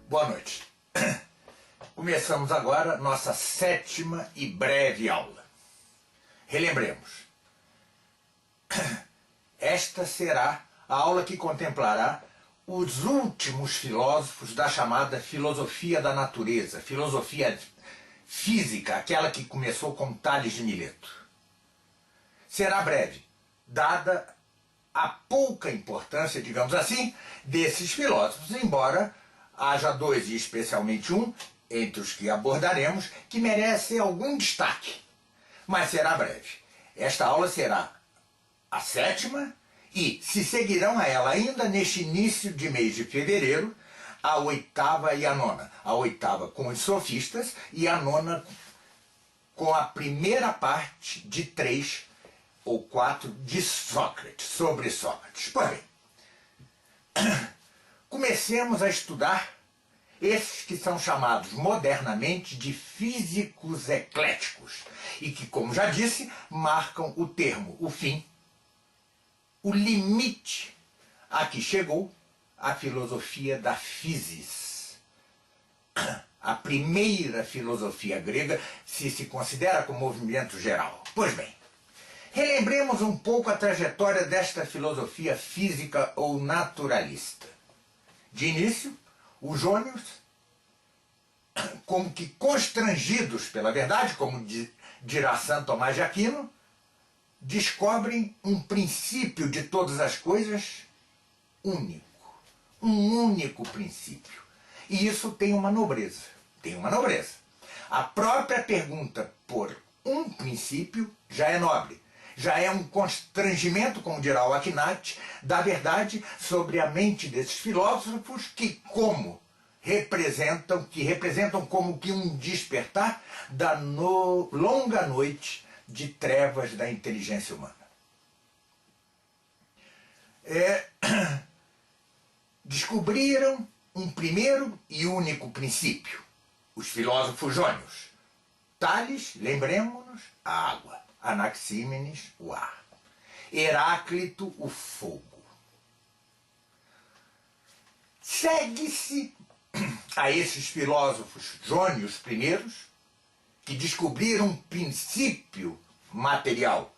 Boa noite. Começamos agora nossa 7ª e breve aula. Relembremos. Esta será a aula que contemplará os últimos filósofos da chamada filosofia da natureza, filosofia física, aquela que começou com Tales de Mileto. Será breve, dada a pouca importância, digamos assim, desses filósofos, embora haja dois, e especialmente um, entre os que abordaremos, que merece algum destaque. Mas será breve. Esta aula será a 7ª e se seguirão a ela ainda neste início de mês de fevereiro, a 8ª e a 9ª. A 8ª com os sofistas e a 9ª com a primeira parte de 3 ou 4 de Sócrates, sobre Sócrates. Pois bem, comecemos a estudar esses que são chamados modernamente de físicos ecléticos e que, como já disse, marcam o termo, o fim, o limite a que chegou a filosofia da physis. A primeira filosofia grega se considera como movimento geral. Pois bem, relembremos um pouco a trajetória desta filosofia física ou naturalista. De início, os jônios, como que constrangidos pela verdade, como dirá Santo Tomás de Aquino, descobrem um princípio de todas as coisas único. Um único princípio. E isso tem uma nobreza. Tem uma nobreza. A própria pergunta por um princípio já é nobre. Já é um constrangimento, como dirá o Akinati, da verdade sobre a mente desses filósofos que representam como que um despertar da longa noite de trevas da inteligência humana. Descobriram um primeiro e único princípio, os filósofos jônios. Tales, lembremos-nos, a água. Anaxímenes, o ar. Heráclito, o fogo. Segue-se a esses filósofos jônios primeiros, que descobriram um princípio material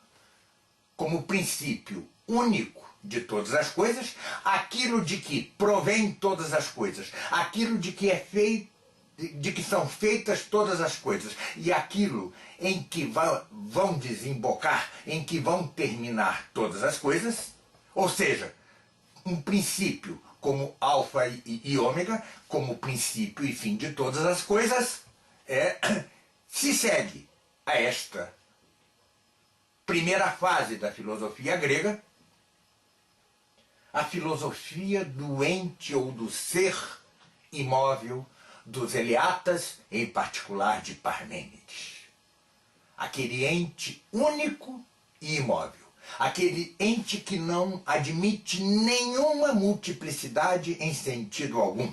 como princípio único de todas as coisas, aquilo de que provém todas as coisas, aquilo de que é feito, de que são feitas todas as coisas, e aquilo em que vão desembocar, em que vão terminar todas as coisas, ou seja, um princípio como alfa e ômega, como princípio e fim de todas as coisas, se segue a esta primeira fase da filosofia grega, a filosofia do ente ou do ser imóvel dos Eleatas, em particular de Parmênides. Aquele ente único e imóvel. Aquele ente que não admite nenhuma multiplicidade em sentido algum.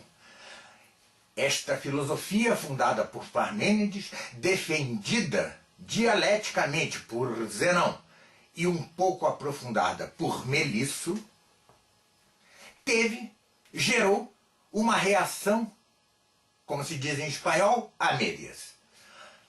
Esta filosofia, fundada por Parmênides, defendida dialeticamente por Zenão e um pouco aprofundada por Melisso, gerou uma reação, como se diz em espanhol, a médias.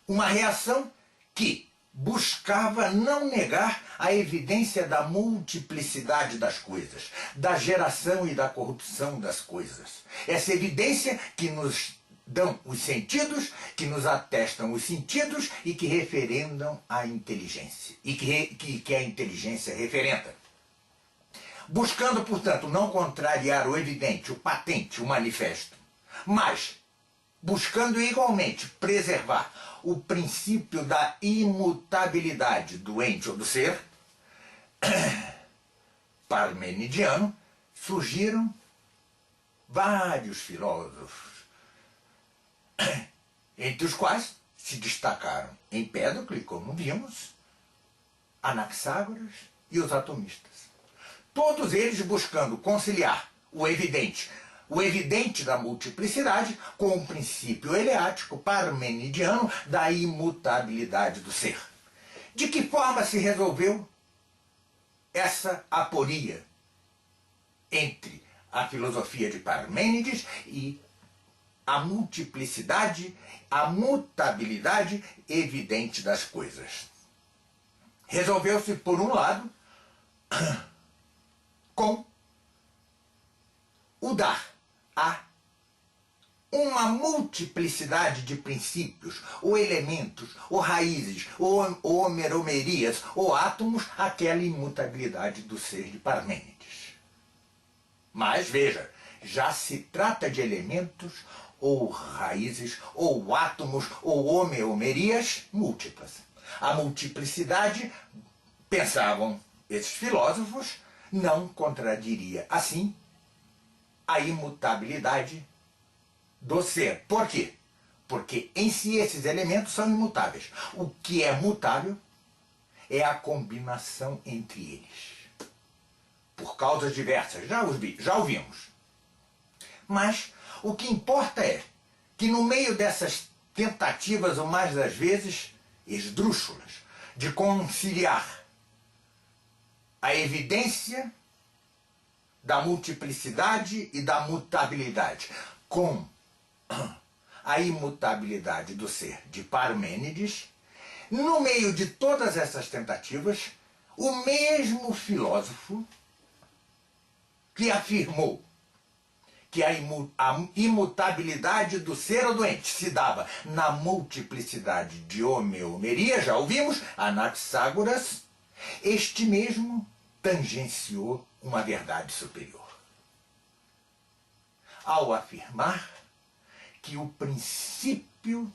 Uma reação que buscava não negar a evidência da multiplicidade das coisas, da geração e da corrupção das coisas. Essa evidência que nos dão os sentidos, que nos atestam os sentidos e que referendam a inteligência, e que a inteligência referenda. Buscando, portanto, não contrariar o evidente, o patente, o manifesto, mas buscando igualmente preservar o princípio da imutabilidade do ente ou do ser, parmenidiano, surgiram vários filósofos, entre os quais se destacaram Empédocle, como vimos, Anaxágoras e os atomistas. Todos eles buscando conciliar o evidente da multiplicidade com o princípio eleático parmenidiano da imutabilidade do ser. De que forma se resolveu essa aporia entre a filosofia de Parmênides e a multiplicidade, a mutabilidade evidente das coisas. Resolveu-se, por um lado, com o dar a uma multiplicidade de princípios, ou elementos, ou raízes, ou homeromerias, ou átomos, aquela imutabilidade do ser de Parmênides. Mas, veja, já se trata de elementos, ou raízes, ou átomos, ou homeromerias múltiplas. A multiplicidade, pensavam esses filósofos, não contradiria, assim, a imutabilidade do ser. Por quê? Porque em si esses elementos são imutáveis. O que é mutável é a combinação entre eles. Por causas diversas, já ouvimos. Mas o que importa é que no meio dessas tentativas, ou mais das vezes, esdrúxulas, de conciliar a evidência da multiplicidade e da mutabilidade com a imutabilidade do ser de Parmênides, no meio de todas essas tentativas, o mesmo filósofo que afirmou que a imutabilidade do ser ou doente se dava na multiplicidade de homeomeria, já ouvimos, Anaxágoras, este mesmo tangenciou uma verdade superior, ao afirmar que o princípio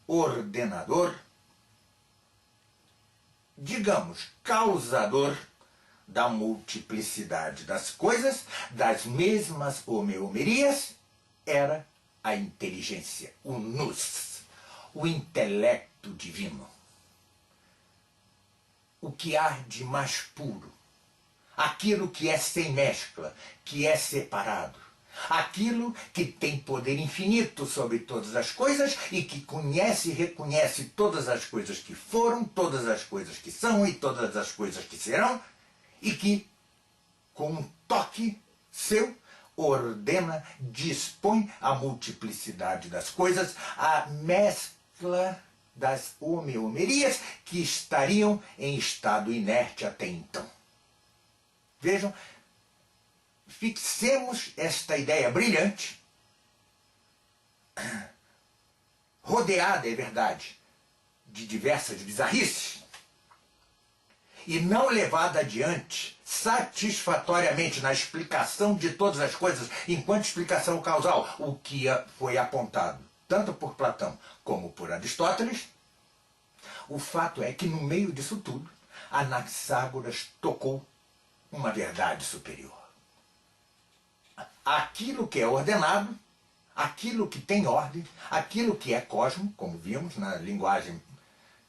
ordenador, digamos, causador da multiplicidade das coisas, das mesmas homeomerias, era a inteligência, o nous, o intelecto divino. O que há de mais puro, aquilo que é sem mescla, que é separado, aquilo que tem poder infinito sobre todas as coisas e que conhece e reconhece todas as coisas que foram, todas as coisas que são e todas as coisas que serão, e que, com um toque seu, ordena, dispõe a multiplicidade das coisas, a mescla das homeomerias que estariam em estado inerte até então. Vejam, fixemos esta ideia brilhante, rodeada, é verdade, de diversas bizarrices, e não levada adiante satisfatoriamente na explicação de todas as coisas, enquanto explicação causal, o que foi apontado tanto por Platão como por Aristóteles, o fato é que no meio disso tudo, Anaxágoras tocou uma verdade superior. Aquilo que é ordenado, aquilo que tem ordem, aquilo que é cosmo, como vimos na linguagem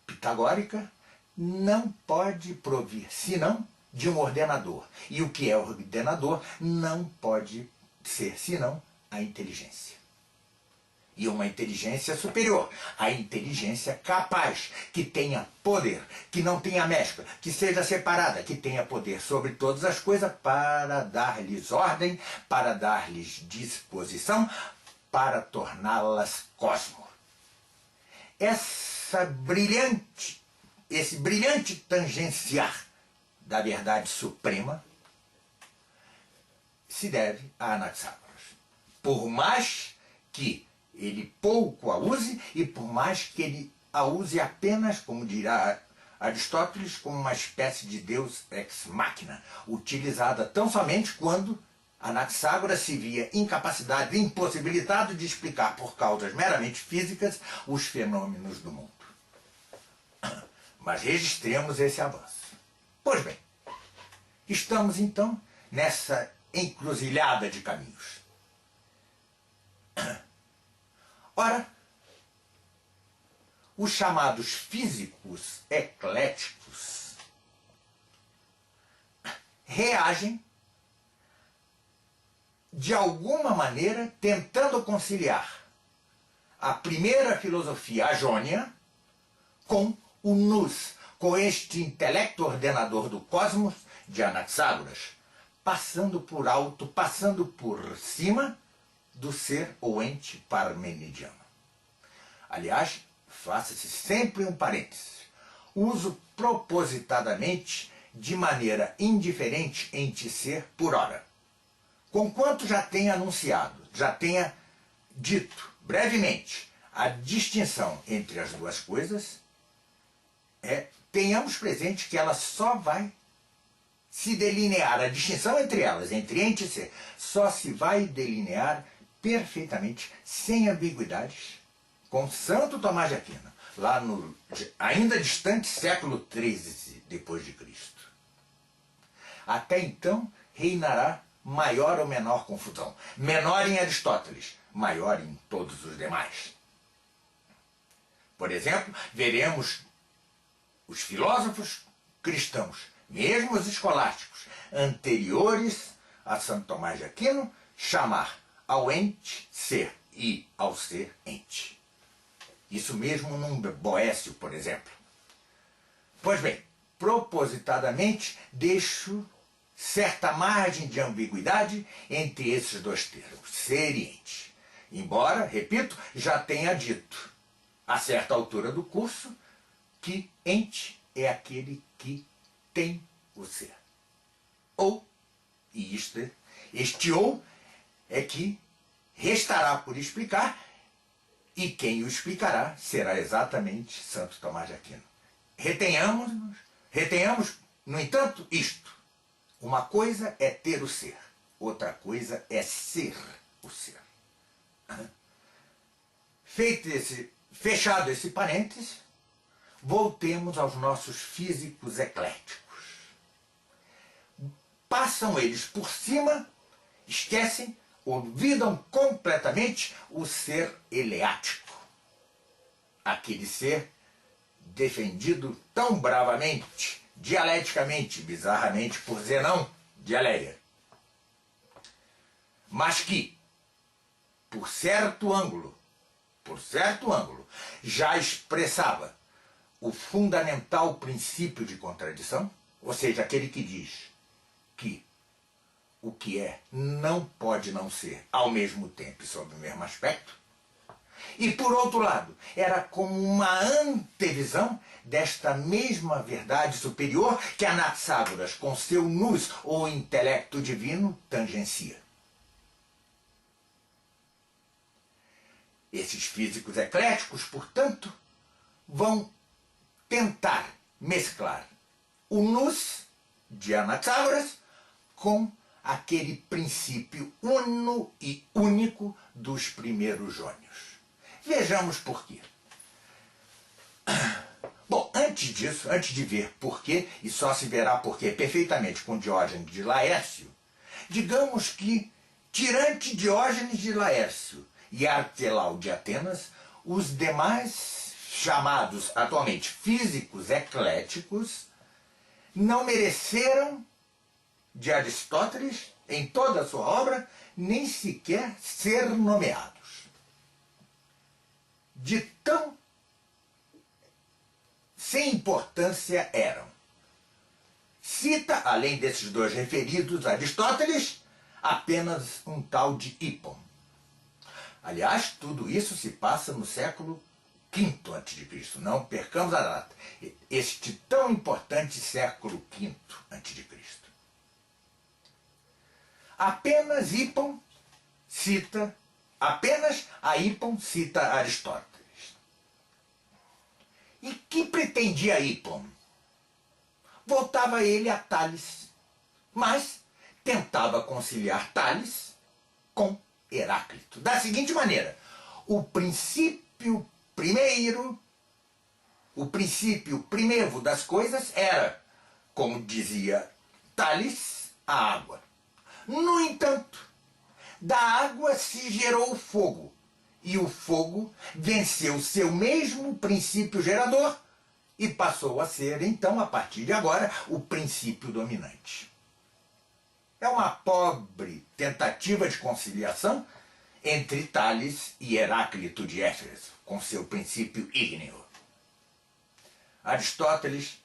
pitagórica, não pode provir senão de um ordenador. E o que é ordenador não pode ser senão a inteligência. E uma inteligência superior, a inteligência capaz, que tenha poder, que não tenha mescla, que seja separada, que tenha poder sobre todas as coisas para dar-lhes ordem, para dar-lhes disposição, para torná-las cosmo. Esse brilhante tangenciar da verdade suprema se deve a Anaxágoras. Por mais que ele pouco a use e por mais que ele a use apenas, como dirá Aristóteles, como uma espécie de deus ex machina, utilizada tão somente quando Anaxágoras se via incapacitado, impossibilitado de explicar por causas meramente físicas os fenômenos do mundo. Mas registremos esse avanço. Pois bem, estamos então nessa encruzilhada de caminhos. Ora, os chamados físicos ecléticos reagem de alguma maneira tentando conciliar a primeira filosofia, a jônia, com o nous, com este intelecto ordenador do cosmos de Anaxágoras, passando por alto, passando por cima do ser ou ente parmenidiano. Aliás, faça-se sempre um parênteses. Uso propositadamente de maneira indiferente ente ser por ora. Conquanto já tenha anunciado, já tenha dito brevemente a distinção entre as duas coisas, tenhamos presente que ela só vai se delinear, a distinção entre elas, entre ente e ser, só se vai delinear perfeitamente, sem ambiguidades, com Santo Tomás de Aquino, lá no ainda distante século XIII depois de Cristo. Até então reinará maior ou menor confusão, menor em Aristóteles, maior em todos os demais. Por exemplo, veremos os filósofos cristãos, mesmo os escolásticos, anteriores a Santo Tomás de Aquino, chamar ao ente ser e ao ser ente. Isso mesmo num Boécio, por exemplo. Pois bem, propositadamente deixo certa margem de ambiguidade entre esses dois termos, ser e ente. Embora, repito, já tenha dito, a certa altura do curso, que ente é aquele que tem o ser. Ou, e este ou é que restará por explicar, e quem o explicará será exatamente Santo Tomás de Aquino. Retenhamos, no entanto, isto. Uma coisa é ter o ser, outra coisa é ser o ser. Fechado esse parêntese, voltemos aos nossos físicos ecléticos. Passam eles por cima, esquecem, olvidam completamente o ser eleático. Aquele ser defendido tão bravamente, dialeticamente, bizarramente, por Zenão de Eleia. Mas que, por certo ângulo, já expressava o fundamental princípio de contradição, ou seja, aquele que diz que o que é não pode não ser ao mesmo tempo e sob o mesmo aspecto. E, por outro lado, era como uma antevisão desta mesma verdade superior que Anaxágoras, com seu nous, ou intelecto divino, tangencia. Esses físicos ecléticos, portanto, vão tentar mesclar o nous de Anaxágoras com aquele princípio uno e único dos primeiros jônios. Vejamos por quê. Bom, antes de ver por quê, e só se verá por quê perfeitamente com Diógenes de Laércio, digamos que, tirante Diógenes de Laércio e Arquelau de Atenas, os demais chamados atualmente físicos ecléticos não mereceram de Aristóteles, em toda a sua obra, nem sequer ser nomeados. De tão sem importância eram. Cita, além desses dois referidos, Aristóteles, apenas um tal de Hipon. Aliás, tudo isso se passa no século V a.C., não percamos a data. Este tão importante século V a.C. Apenas a Hipon cita Aristóteles. E que pretendia Hipon? Voltava ele a Tales, mas tentava conciliar Tales com Heráclito. Da seguinte maneira, o princípio primevo das coisas era, como dizia Tales, a água. No entanto, da água se gerou o fogo, e o fogo venceu seu mesmo princípio gerador e passou a ser, então, a partir de agora, o princípio dominante. É uma pobre tentativa de conciliação entre Tales e Heráclito de Éfeso, com seu princípio ígneo. Aristóteles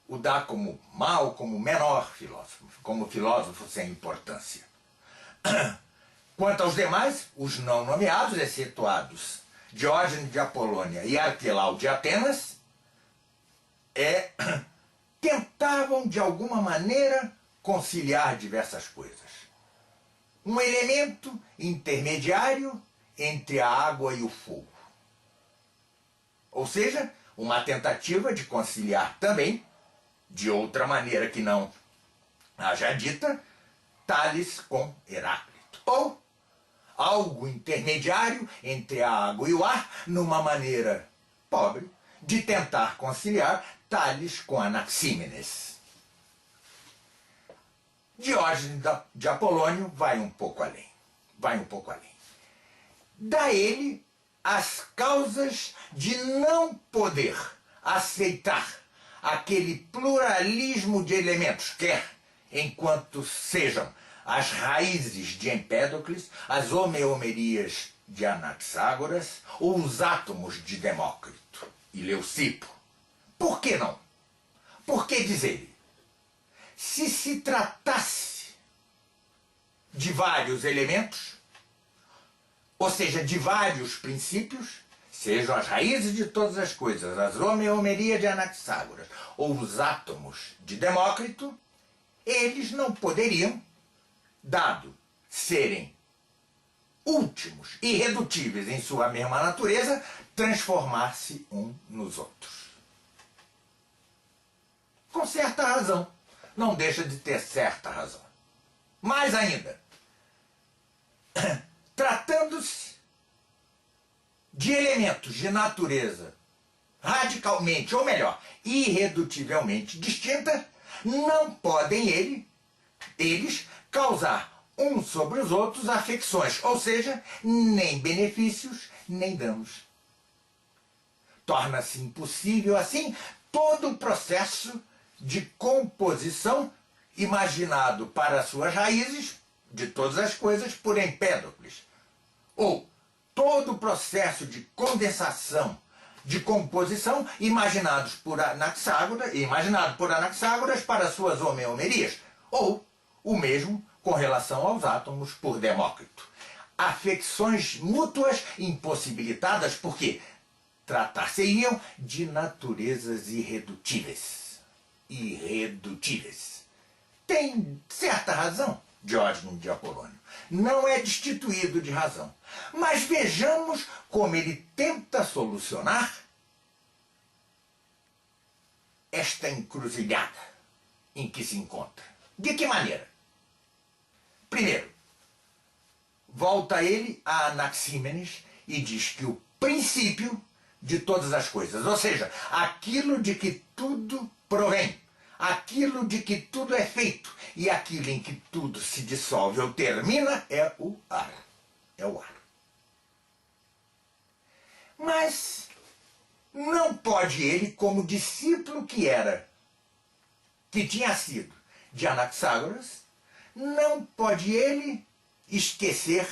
o dá como menor filósofo, como filósofo sem importância. Quanto aos demais, os não nomeados, excetuados Diógenes de Apolônia e Arquelau de Atenas, tentavam de alguma maneira conciliar diversas coisas. Um elemento intermediário entre a água e o fogo. Ou seja, uma tentativa de conciliar também, de outra maneira que não a já dita, Tales com Heráclito. Ou algo intermediário entre a água e o ar, numa maneira pobre de tentar conciliar Tales com Anaxímenes. Diógenes de Apolônio vai um pouco além. Dá ele as causas de não poder aceitar aquele pluralismo de elementos, quer enquanto sejam as raízes de Empédocles, as homeomerias de Anaxágoras ou os átomos de Demócrito e Leucipo. Por que não? Porque, diz ele, se se tratasse de vários elementos, ou seja, de vários princípios, sejam as raízes de todas as coisas, as homeomerias de Anaxágoras ou os átomos de Demócrito, eles não poderiam, dado serem últimos, irredutíveis em sua mesma natureza, transformar-se um nos outros. Com certa razão. Não deixa de ter certa razão. Mais ainda, tratando-se de elementos de natureza radicalmente, ou melhor, irredutivelmente distinta, não podem eles causar uns sobre os outros afecções, ou seja, nem benefícios, nem danos. Torna-se impossível, assim, todo o processo de composição imaginado para suas raízes, de todas as coisas, por Empédocles. Ou todo o processo de condensação, de composição, imaginado por Anaxágoras para suas homeomerias. Ou o mesmo com relação aos átomos por Demócrito. Afecções mútuas impossibilitadas porque tratar-se-iam de naturezas irredutíveis. Tem certa razão, Diógenes de Apolônio. Não é destituído de razão. Mas vejamos como ele tenta solucionar esta encruzilhada em que se encontra. De que maneira? Primeiro, volta ele a Anaxímenes e diz que o princípio de todas as coisas, ou seja, aquilo de que tudo provém, aquilo de que tudo é feito e aquilo em que tudo se dissolve ou termina é o ar. Mas não pode ele, como discípulo que tinha sido de Anaxágoras, não pode ele esquecer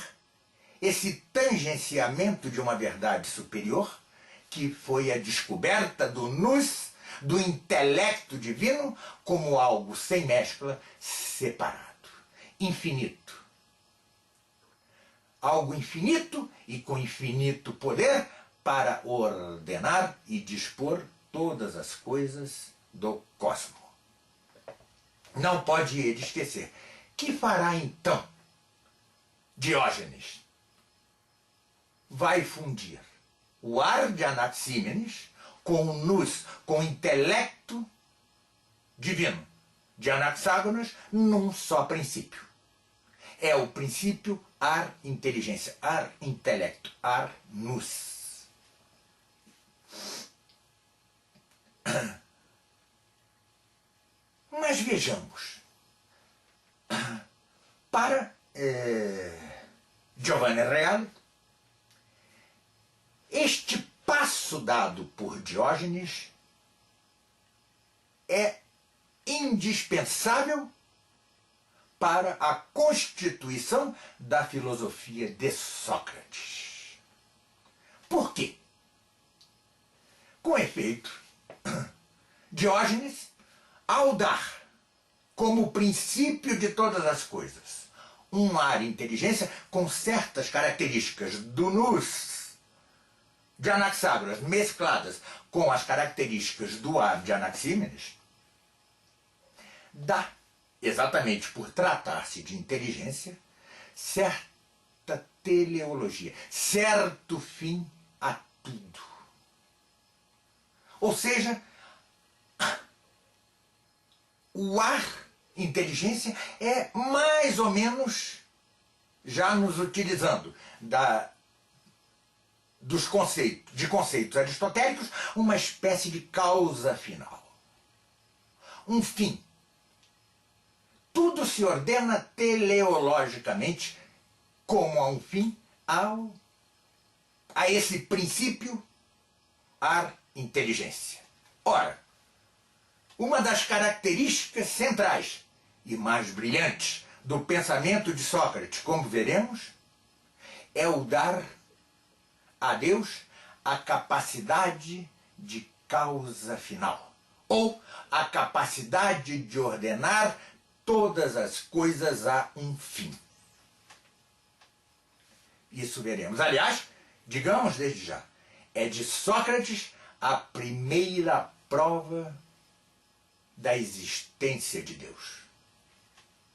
esse tangenciamento de uma verdade superior, que foi a descoberta do nous, do intelecto divino, como algo sem mescla, separado, infinito. Algo infinito e com infinito poder para ordenar e dispor todas as coisas do cosmo. Não pode ele esquecer. Que fará então Diógenes? Vai fundir o ar de Anaxímenes com o nous, com o intelecto divino de Anaxágoras num só princípio. É o princípio ar-inteligência, ar-intelecto, ar-nous. Mas vejamos, para Giovanni Reale, este passo dado por Diógenes é indispensável para a constituição da filosofia de Sócrates. Por quê? Com efeito, Diógenes, ao dar como princípio de todas as coisas um ar inteligência com certas características do Nous de Anaxágoras mescladas com as características do ar de Anaxímenes, dá, exatamente por tratar-se de inteligência, certa teleologia, certo fim a tudo. Ou seja, o ar inteligência é mais ou menos, já nos utilizando dos conceitos aristotélicos, uma espécie de causa final. Um fim. Tudo se ordena teleologicamente como a um fim, a esse princípio, ar inteligência. Ora, uma das características centrais e mais brilhantes do pensamento de Sócrates, como veremos, é o dar a Deus a capacidade de causa final, ou a capacidade de ordenar todas as coisas a um fim. Isso veremos. Aliás, digamos desde já, é de Sócrates a primeira prova da existência de Deus.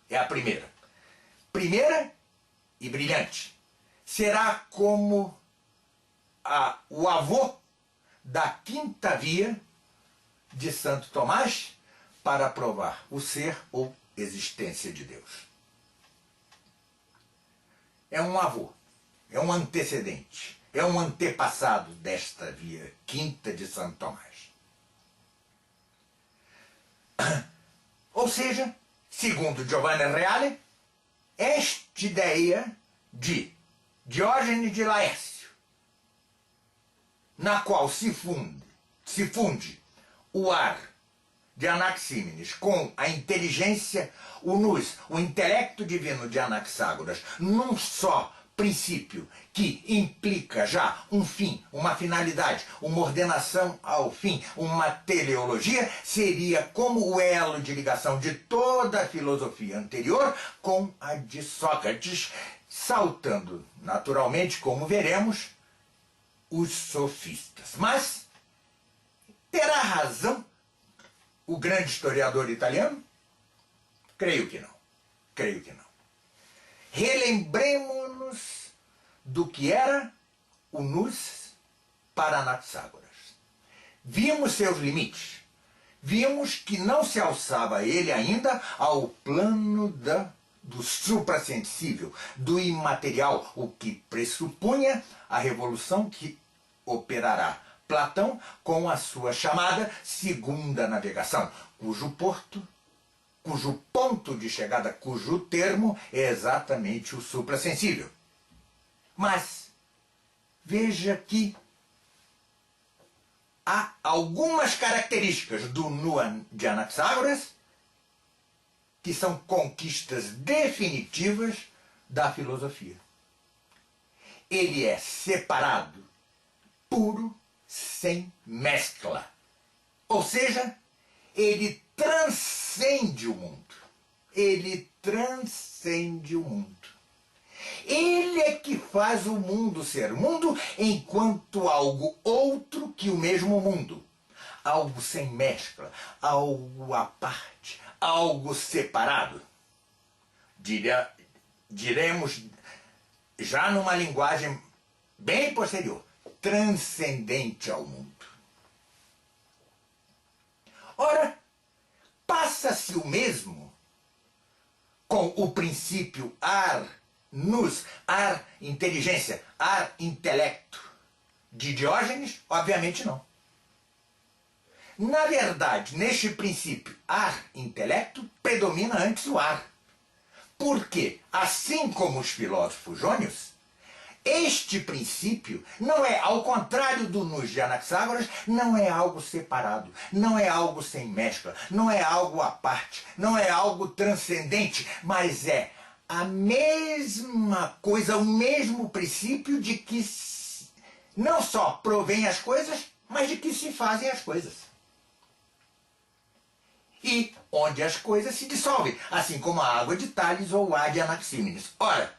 É a primeira. Primeira e brilhante. Será como o avô da quinta via de Santo Tomás para provar o ser ou existência de Deus. É um avô, é um antecedente, é um antepassado desta via quinta de Santo Tomás. Ou seja, segundo Giovanni Reale, esta ideia de Diógenes de Laércio, na qual se funde o ar de Anaxímenes com a inteligência, o nous, o intelecto divino de Anaxágoras, num só princípio que implica já um fim, uma finalidade, uma ordenação ao fim, uma teleologia, seria como o elo de ligação de toda a filosofia anterior com a de Sócrates, saltando naturalmente, como veremos, os sofistas. Mas terá razão o grande historiador italiano? Creio que não. Creio que não. Relembremos-nos do que era o nous para Anaxágoras. Vimos seus limites. Vimos que não se alçava ele ainda ao plano do suprassensível, do imaterial, o que pressupunha a revolução que operará Platão com a sua chamada segunda navegação, cujo ponto de chegada, cujo termo é exatamente o suprassensível. Mas veja que há algumas características do nu de Anaxágoras que são conquistas definitivas da filosofia. Ele é separado, puro, sem mescla. Ou seja, ele transcende o mundo. Ele transcende o mundo. Ele é que faz o mundo ser mundo enquanto algo outro que o mesmo mundo. Algo sem mescla, algo à parte, algo separado. Diremos, já numa linguagem bem posterior, transcendente ao mundo. Ora, passa-se o mesmo com o princípio ar nous, ar inteligência, ar intelecto de Diógenes? Obviamente não. Na verdade, neste princípio ar intelecto, predomina antes o ar. Porque, assim como os filósofos jônios, este princípio não é, ao contrário do nous de Anaxágoras, não é algo separado, não é algo sem mescla, não é algo à parte, não é algo transcendente, mas é a mesma coisa, o mesmo princípio de que não só provém as coisas, mas de que se fazem as coisas. e onde as coisas se dissolvem, assim como a água de Tales ou o ar de Anaxímenes. Ora,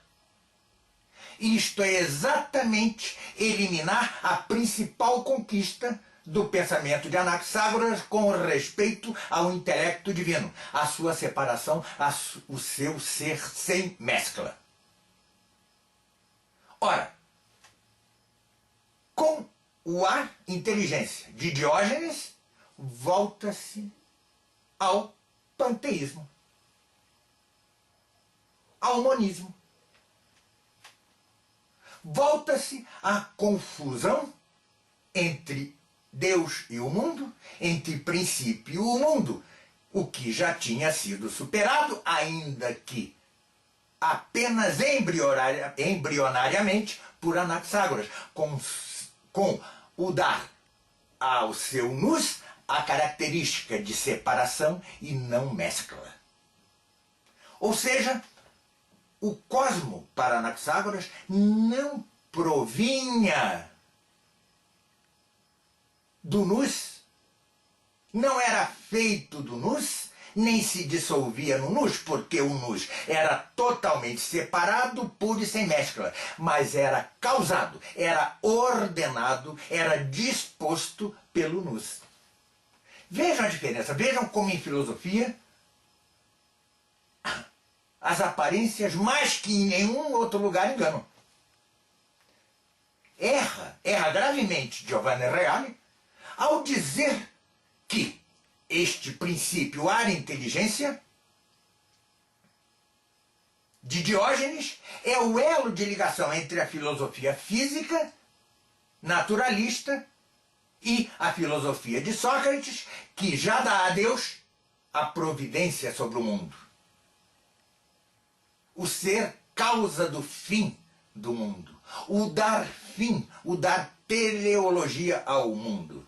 isto é exatamente eliminar a principal conquista do pensamento de Anaxágoras com respeito ao intelecto divino, a sua separação, o seu ser sem mescla. Ora, com o ar inteligência de Diógenes, volta-se ao panteísmo, ao monismo. Volta-se à confusão entre Deus e o mundo, entre princípio e o mundo, o que já tinha sido superado, ainda que apenas embrionariamente por Anaxágoras, com o dar ao seu nous a característica de separação e não mescla. Ou seja, o cosmo para Anaxágoras não provinha do nous, não era feito do nous, nem se dissolvia no nous, porque o nous era totalmente separado, puro e sem mescla, mas era causado, era ordenado, era disposto pelo nous. Vejam a diferença, vejam como em filosofia as aparências mais que em nenhum outro lugar enganam. Erra gravemente Giovanni Reale ao dizer que este princípio ar inteligência de Diógenes é o elo de ligação entre a filosofia física naturalista e a filosofia de Sócrates, que já dá a Deus a providência sobre o mundo. O ser causa do fim do mundo. O dar fim, o dar teleologia ao mundo.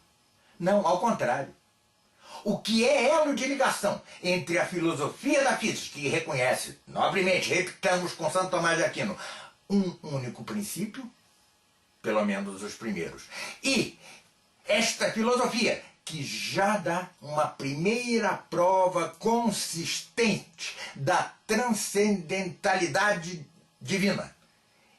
Não, ao contrário. O que é elo de ligação entre a filosofia da física, que reconhece, nobremente, repitamos com Santo Tomás de Aquino, um único princípio, pelo menos os primeiros, e esta filosofia, que já dá uma primeira prova consistente da transcendentalidade divina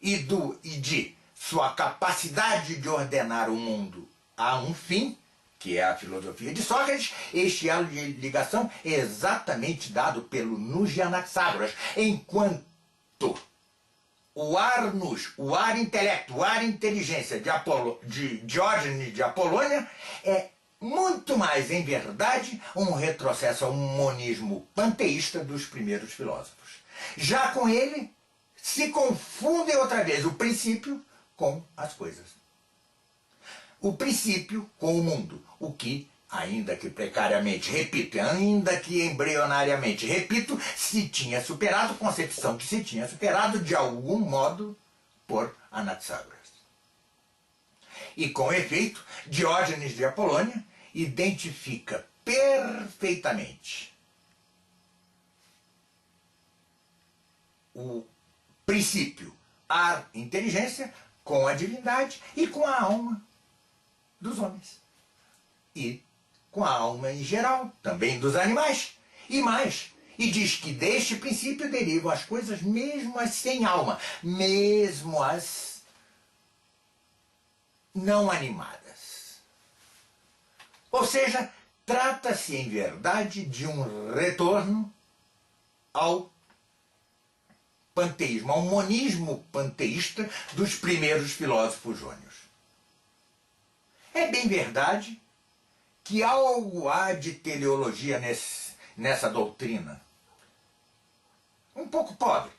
e de sua capacidade de ordenar o mundo a um fim, que é a filosofia de Sócrates. Este elo de ligação é exatamente dado pelo nous de Anaxágoras, enquanto o ar nous, o ar intelecto, o ar inteligência de Diógenes de Apolônia é muito mais, em verdade, um retrocesso ao monismo panteísta dos primeiros filósofos. Já com ele, se confunde outra vez o princípio com as coisas. O princípio com o mundo, o que, ainda que precariamente, repito, ainda que embrionariamente, repito, se tinha superado, concepção que se tinha superado de algum modo por Anaxágoras. E com efeito, Diógenes de Apolônia identifica perfeitamente o princípio ar, inteligência, com a divindade e com a alma dos homens. E com a alma em geral, também dos animais. E mais, e diz que deste princípio derivam as coisas mesmo as sem alma, mesmo as não animadas. Ou seja, trata-se em verdade de um retorno ao panteísmo, ao monismo panteísta dos primeiros filósofos jônios. É bem verdade que algo há de teleologia nessa doutrina. Um pouco pobre.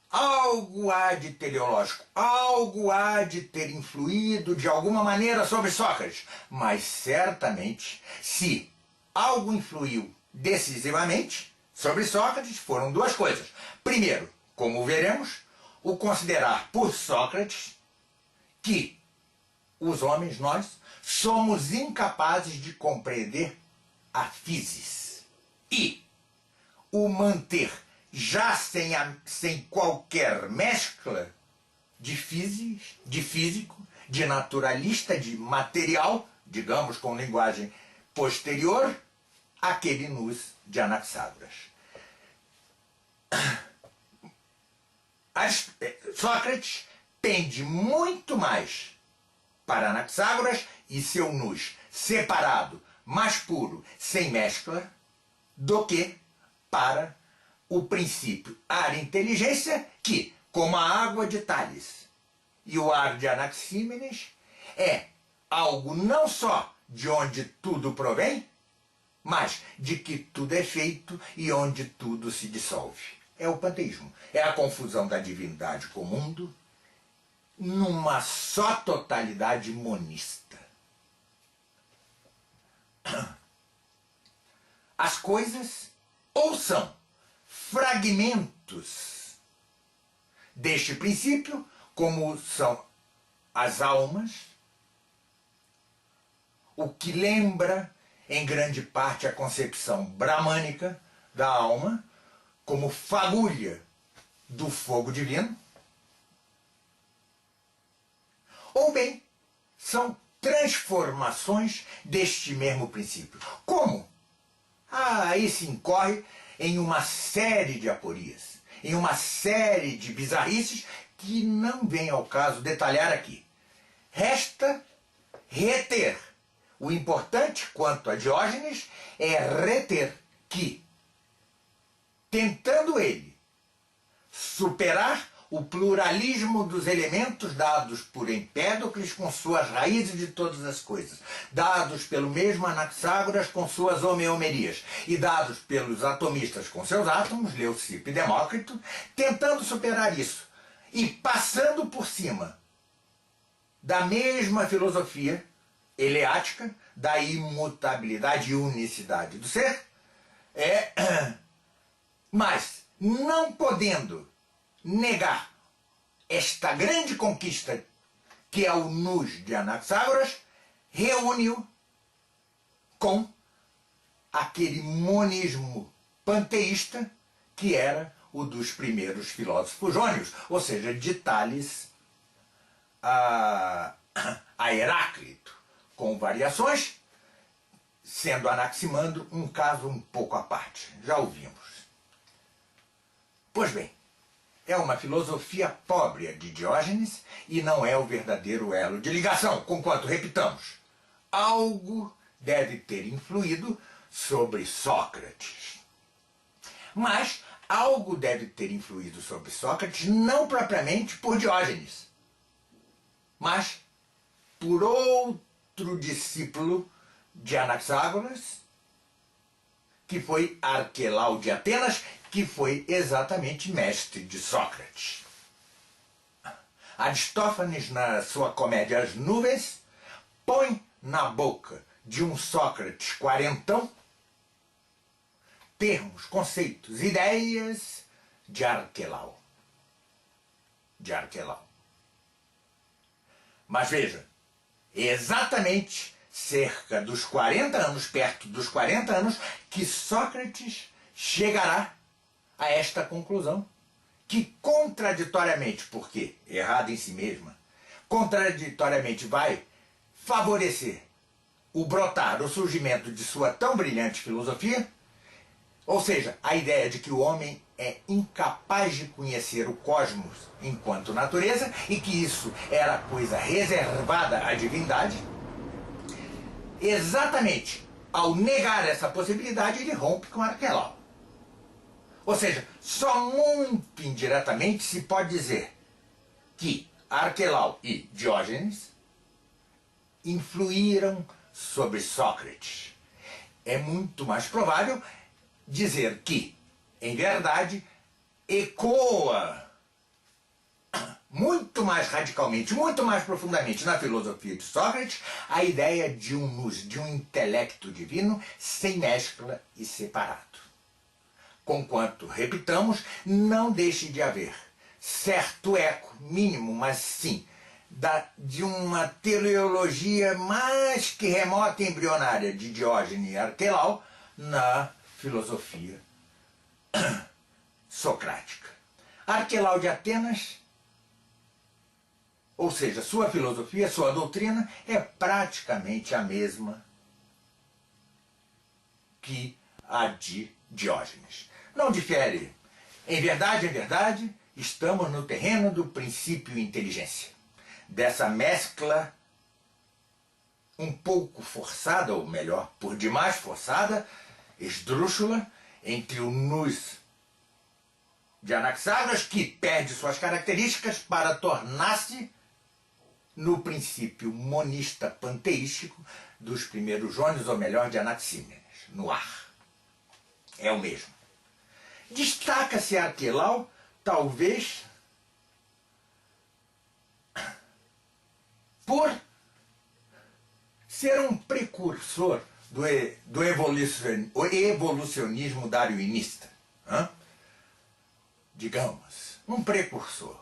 Algo há de teleológico, algo há de ter influído de alguma maneira sobre Sócrates. Mas certamente, se algo influiu decisivamente sobre Sócrates, foram duas coisas. Primeiro, como veremos, o considerar por Sócrates que os homens, nós, somos incapazes de compreender a physis e o manter já sem qualquer mescla de físico, de naturalista, de material, digamos com linguagem posterior, aquele nus de Anaxágoras. Sócrates pende muito mais para Anaxágoras e seu nus separado, mais puro, sem mescla, do que para o princípio ar-inteligência, que, como a água de Tales e o ar de Anaxímenes, é algo não só de onde tudo provém, mas de que tudo é feito e onde tudo se dissolve. É o panteísmo. É a confusão da divindade com o mundo numa só totalidade monista. As coisas ou são fragmentos deste princípio, como são as almas, o que lembra em grande parte a concepção bramânica da alma, como fagulha do fogo divino, ou bem, são transformações deste mesmo princípio. Como? Aí se incorre em uma série de aporias, em uma série de bizarrices que não vem ao caso detalhar aqui. Resta reter. O importante quanto a Diógenes é reter que, tentando ele superar o pluralismo dos elementos dados por Empédocles com suas raízes de todas as coisas, dados pelo mesmo Anaxágoras com suas homeomerias e dados pelos atomistas com seus átomos, Leucipo e Demócrito, tentando superar isso e passando por cima da mesma filosofia eleática da imutabilidade e unicidade do ser, mas não podendo negar esta grande conquista que é o nus de Anaxágoras, reúne-o com aquele monismo panteísta que era o dos primeiros filósofos jônios, ou seja, de Tales a Heráclito, com variações, sendo Anaximandro um caso um pouco à parte. Já ouvimos. Pois bem, é uma filosofia pobre de Diógenes e não é o verdadeiro elo de ligação, conquanto, repitamos, algo deve ter influído sobre Sócrates. Mas algo deve ter influído sobre Sócrates não propriamente por Diógenes, mas por outro discípulo de Anaxágoras, que foi Arquelau de Atenas, que foi exatamente mestre de Sócrates. Aristófanes, na sua comédia As Nuvens, põe na boca de um Sócrates quarentão termos, conceitos, ideias de Arquelau. Mas veja, exatamente cerca dos 40 anos, perto dos 40 anos, que Sócrates chegará a esta conclusão, que contraditoriamente, porque errada em si mesma, contraditoriamente vai favorecer o brotar, o surgimento de sua tão brilhante filosofia, ou seja, a ideia de que o homem é incapaz de conhecer o cosmos enquanto natureza e que isso era coisa reservada à divindade. Exatamente ao negar essa possibilidade, ele rompe com Arquelau. Ou seja, só muito indiretamente se pode dizer que Arquelau e Diógenes influíram sobre Sócrates. É muito mais provável dizer que, em verdade, ecoa muito mais radicalmente, muito mais profundamente na filosofia de Sócrates a ideia de um nous, de um intelecto divino sem mescla e separado. Conquanto, repitamos, não deixe de haver certo eco, mínimo, mas sim, de uma teleologia mais que remota e embrionária de Diógenes e Arquelau na filosofia socrática. Arquelau de Atenas, ou seja, sua filosofia, sua doutrina, é praticamente a mesma que a de Diógenes. Não difere. Em verdade, estamos no terreno do princípio inteligência. Dessa mescla um pouco forçada, ou melhor, por demais forçada, esdrúxula, entre o nous de Anaxágoras, que perde suas características para tornar-se no princípio monista panteístico dos primeiros jônios, ou melhor, de Anaxímenes, no ar. É o mesmo. Destaca-se Arquelau, talvez, por ser um precursor do evolucionismo darwinista. Digamos, um precursor.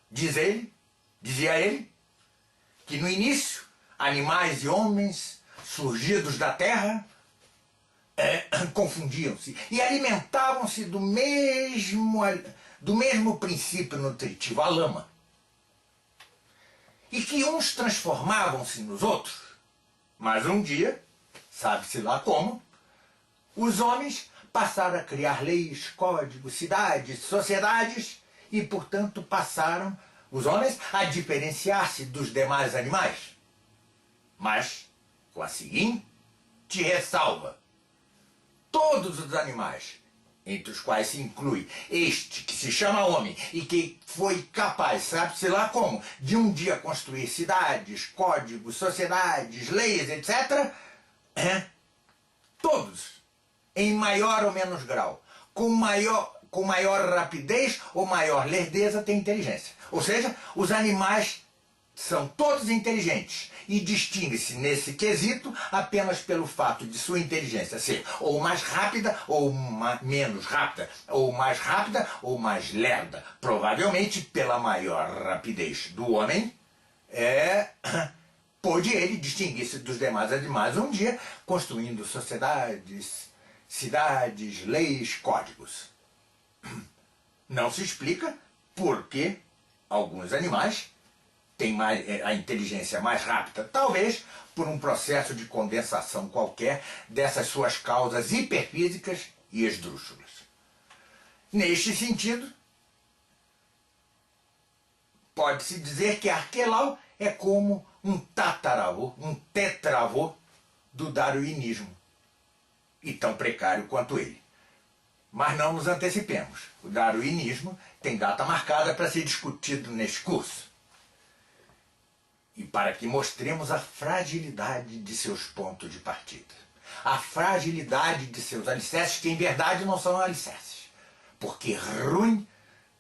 Dizia ele, que no início, animais e homens surgidos da terra confundiam-se e alimentavam-se do mesmo princípio nutritivo, a lama. E que uns transformavam-se nos outros. Mas um dia, sabe-se lá como, os homens passaram a criar leis, códigos, cidades, sociedades e, portanto, passaram os homens a diferenciar-se dos demais animais. Mas, com a seguinte ressalva: todos os animais, entre os quais se inclui este que se chama homem e que foi capaz, sabe-se lá como, de um dia construir cidades, códigos, sociedades, leis, etc., todos, em maior ou menos grau, com maior rapidez ou maior lerdeza, têm inteligência. Ou seja, os animais são todos inteligentes e distinguem-se nesse quesito apenas pelo fato de sua inteligência ser ou mais rápida ou menos rápida, ou mais rápida ou mais lerda. Provavelmente pela maior rapidez do homem, pôde ele distinguir-se dos demais animais um dia, construindo sociedades, cidades, leis, códigos. Não se explica por que alguns animais têm a inteligência mais rápida, talvez por um processo de condensação qualquer dessas suas causas hiperfísicas e esdrúxulas. Neste sentido, pode-se dizer que Arquelau é como um tataravô, um tetravô do darwinismo, e tão precário quanto ele. Mas não nos antecipemos. O darwinismo tem data marcada para ser discutido neste curso. E para que mostremos a fragilidade de seus pontos de partida. A fragilidade de seus alicerces, que em verdade não são alicerces. Porque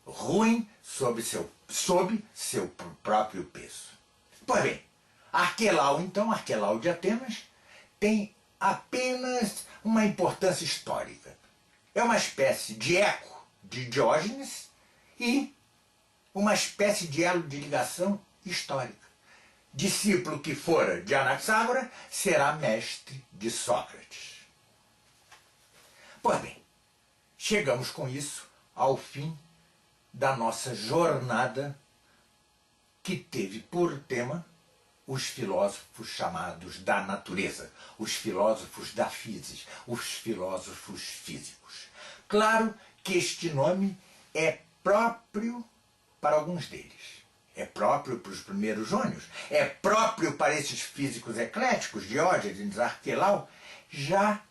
ruim sob seu próprio peso. Pois bem, Arquelau de Atenas, tem apenas uma importância histórica. É uma espécie de eco de Diógenes e uma espécie de elo de ligação histórica. Discípulo que fora de Anaxágoras será mestre de Sócrates. Pois bem, chegamos com isso ao fim da nossa jornada, que teve por tema os filósofos chamados da natureza, os filósofos da physis, os filósofos físicos. Claro que este nome é próprio para alguns deles. É próprio para os primeiros jônios, é próprio para esses físicos ecléticos, Diógenes, Arquelau, já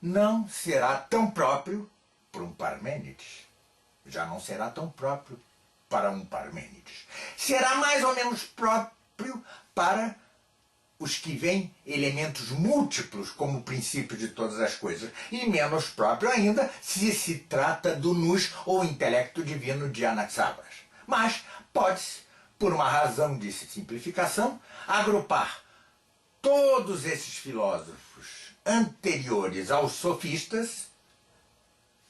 não será tão próprio para um Parmênides. Já não será tão próprio para um Parmênides. Será mais ou menos próprio para os que veem elementos múltiplos como princípio de todas as coisas, e menos próprio ainda se trata do nous ou intelecto divino de Anaxágoras. Mas pode-se, por uma razão de simplificação, agrupar todos esses filósofos anteriores aos sofistas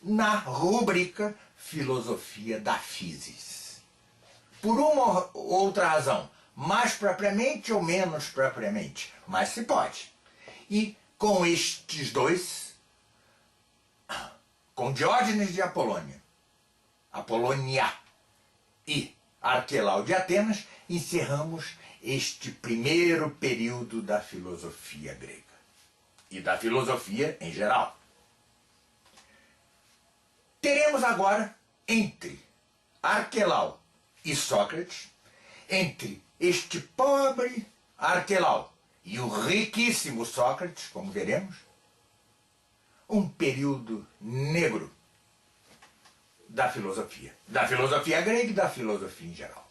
na rubrica filosofia da physis. Por uma ou outra razão, mais propriamente ou menos propriamente, mas se pode. E com estes dois, com Diógenes de Apolônia e Arquelau de Atenas, encerramos este primeiro período da filosofia grega. e da filosofia em geral. Teremos agora, entre Arquelau e Sócrates, entre este pobre Arquelau e o riquíssimo Sócrates, como veremos, um período negro da filosofia grega e da filosofia em geral.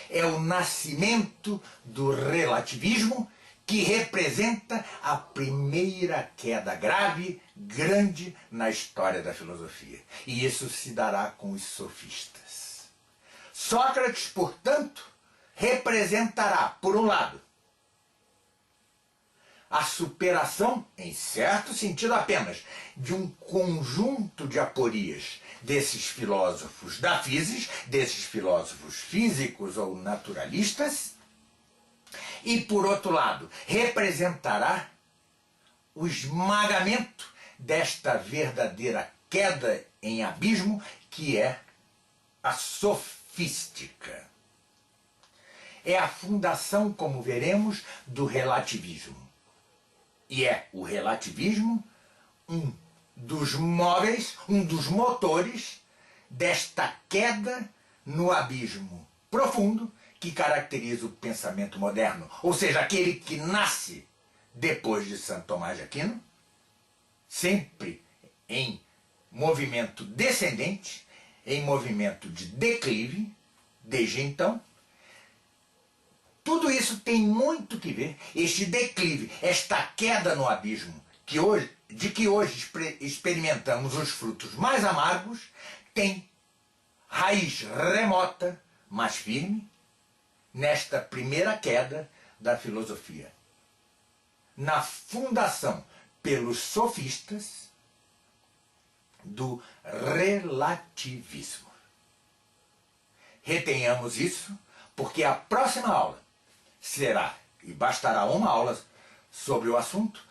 É o nascimento do relativismo, que representa a primeira queda grande na história da filosofia. E isso se dará com os sofistas. Sócrates, portanto, representará, por um lado, a superação, em certo sentido apenas, de um conjunto de aporias desses filósofos da physis, desses filósofos físicos ou naturalistas, e, por outro lado, representará o esmagamento desta verdadeira queda em abismo que é a sofística. É a fundação, como veremos, do relativismo. E é o relativismo um dos móveis, um dos motores desta queda no abismo profundo que caracteriza o pensamento moderno, ou seja, aquele que nasce depois de Santo Tomás de Aquino, sempre em movimento descendente, em movimento de declive, desde então. Tudo isso tem muito que ver, este declive, esta queda no abismo, de que hoje experimentamos os frutos mais amargos, tem raiz remota, mas firme, nesta primeira queda da filosofia, na fundação pelos sofistas do relativismo. Retenhamos isso, porque a próxima aula será, e bastará uma aula sobre o assunto,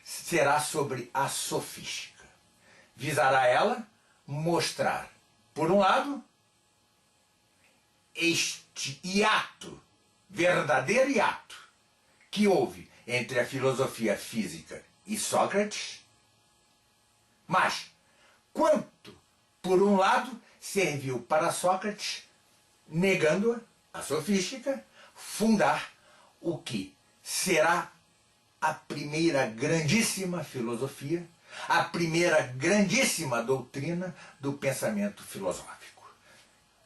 será sobre a sofística. Visará ela mostrar, por um lado, este hiato, verdadeiro hiato, que houve entre a filosofia física e Sócrates, mas quanto, por um lado, serviu para Sócrates, negando-a, a sofística, fundar o que será a primeira grandíssima filosofia, a primeira grandíssima doutrina do pensamento filosófico.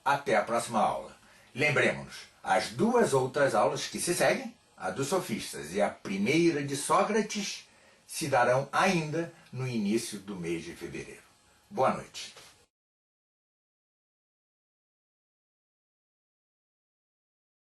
Até a próxima aula. Lembremos-nos, as duas outras aulas que se seguem, a dos sofistas e a primeira de Sócrates, se darão ainda no início do mês de fevereiro. Boa noite.